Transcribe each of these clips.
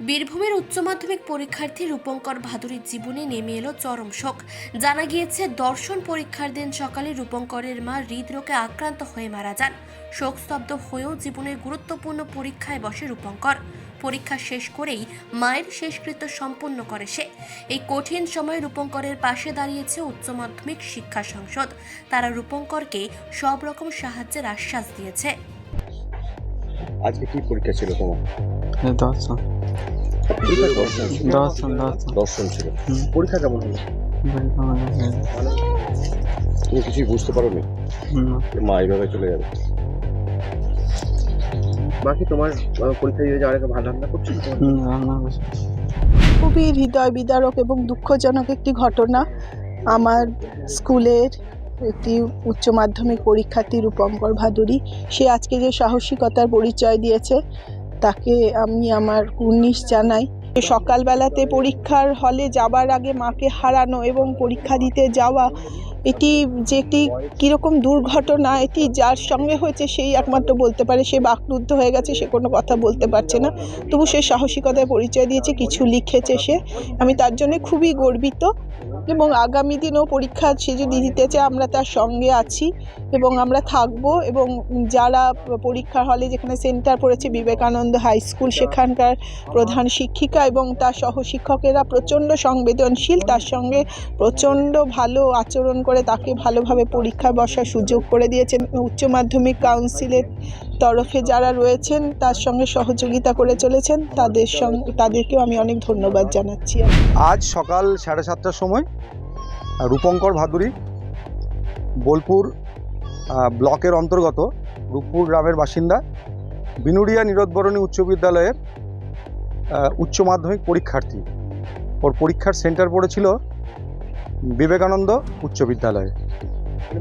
বীরভূমের উচ্চ মাধ্যমিক পরীক্ষার্থী রূপঙ্কর ভাদুরীর জীবনে নেমে এলো চরম শোক। জানা গিয়েছে দর্শন পরীক্ষার দিন সকালে রূপঙ্করের মা হৃদরোগে আক্রান্ত হয়ে মারা যান। শোকস্তব্ধ হয়েও জীবনের গুরুত্বপূর্ণ পরীক্ষায় বসে রূপঙ্কর। পরীক্ষা শেষ করেই মায়ের শেষকৃত্য সম্পন্ন করে সে। এই কঠিন সময়ে রূপঙ্করের পাশে দাঁড়িয়েছে উচ্চ মাধ্যমিক শিক্ষা সংসদ। তারা রূপঙ্করকে সব রকম সাহায্যের আশ্বাস দিয়েছে। আজকে কি পরীক্ষা ছিল তোমার? দর্শন ছিল। পরীক্ষা কেমন হলো? তুমি কিছুই বুঝতে পারো নি? মা এইভাবে চলে যাবে। বাকি তোমার পরীক্ষা দিয়ে যাওয়ার আগে ভালো রান্না করছিল? খুবই হৃদয় বিদারক এবং দুঃখজনক একটি ঘটনা। আমার স্কুলের একটি উচ্চ মাধ্যমিক পরীক্ষার্থী রূপঙ্কর ভাদুরী, সে আজকে যে সাহসিকতার পরিচয় দিয়েছে তাকে আমি আমার কুর্নিশ জানাই। সকালবেলাতে পরীক্ষার হলে যাবার আগে মাকে হারানো এবং পরীক্ষা দিতে যাওয়া, এটি যে একটি কীরকম দুর্ঘটনা, এটি যার সঙ্গে হয়েছে সেই একমাত্র বলতে পারে। সে বাকরুদ্ধ হয়ে গেছে, সে কোনো কথা বলতে পারছে না, তবু সে সাহসিকতায় পরিচয় দিয়েছে, কিছু লিখেছে সে। আমি তার জন্য খুবই গর্বিত এবং আগামী দিনেও পরীক্ষা সে যদি দিতে চায় আমরা তার সঙ্গে আছি এবং আমরা থাকবো। এবং যারা পরীক্ষার হলে, যেখানে সেন্টার পড়েছে বিবেকানন্দ হাই স্কুল, সেখানকার প্রধান শিক্ষিকা এবং তার সহশিক্ষকেরা প্রচণ্ড সংবেদনশীল, তার সঙ্গে প্রচণ্ড ভালো আচরণ করে তাকে ভালোভাবে পরীক্ষায় বসার সুযোগ করে দিয়েছেন। উচ্চ মাধ্যমিক কাউন্সিলের তরফে যারা রয়েছেন তার সঙ্গে সহযোগিতা করে চলেছেন, তাদেরকেও আমি অনেক ধন্যবাদ জানাচ্ছি। আজ সকাল 7:30টার সময় রূপঙ্কর ভাদুরী বোলপুর ব্লকের অন্তর্গত রূপপুর গ্রামের বাসিন্দা, বিনুরিয়া নীরদবরণী উচ্চ বিদ্যালয়ের উচ্চ মাধ্যমিক পরীক্ষার্থী। ওর পরীক্ষার সেন্টার পড়েছিল বিবেকানন্দ উচ্চ বিদ্যালয়ে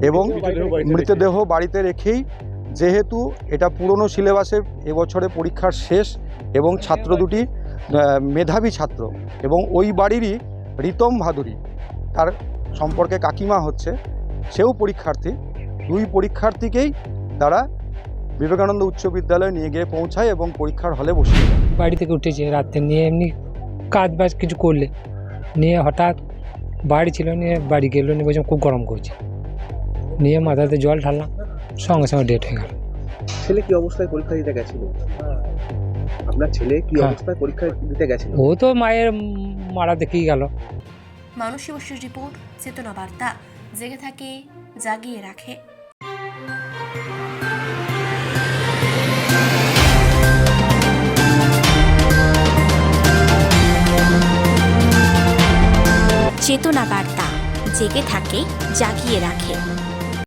এবং মৃতদেহ বাড়িতে রেখেই, যেহেতু এটা পুরনো সিলেবাসে এবছরে পরীক্ষার শেষ এবং ছাত্র দুটি মেধাবী ছাত্র এবং ওই বাড়িরই রিতম ভাদুরী, তার সম্পর্কে কাকিমা হচ্ছে, সেও পরীক্ষার্থী। দুই পরীক্ষার্থীকেই তারা বিবেকানন্দ উচ্চ বিদ্যালয়ে নিয়ে গিয়ে পৌঁছায় এবং পরীক্ষার হলে বসিয়ে দেয়। বাড়ি থেকে উঠেছে রাত্রে, নিয়ে এমনি কাজ বাজ কিছু করলে নিয়ে হঠাৎ বাড়ি ছিল, নিয়ে বাড়ি গেল, নিয়ে বলছিলাম খুব গরম করছে, নিয়ে মাথাতে জল ঢাললাম, সঙ্গে সঙ্গে ডেট হয়ে গেল। ছেলে কি অবস্থায় পরীক্ষা দিতে গেছিল? আপনার ছেলে কি অবস্থায় পরীক্ষা দিতে গেছিল? ও তো মায়ের মারা দেখেই গেল। মানসী বসুর রিপোর্ট, চেতনা বার্তা। জেগে থাকে, জাগিয়ে রাখে। চেতনা বার্তা, জেগে থাকে, জাগিয়ে রাখে।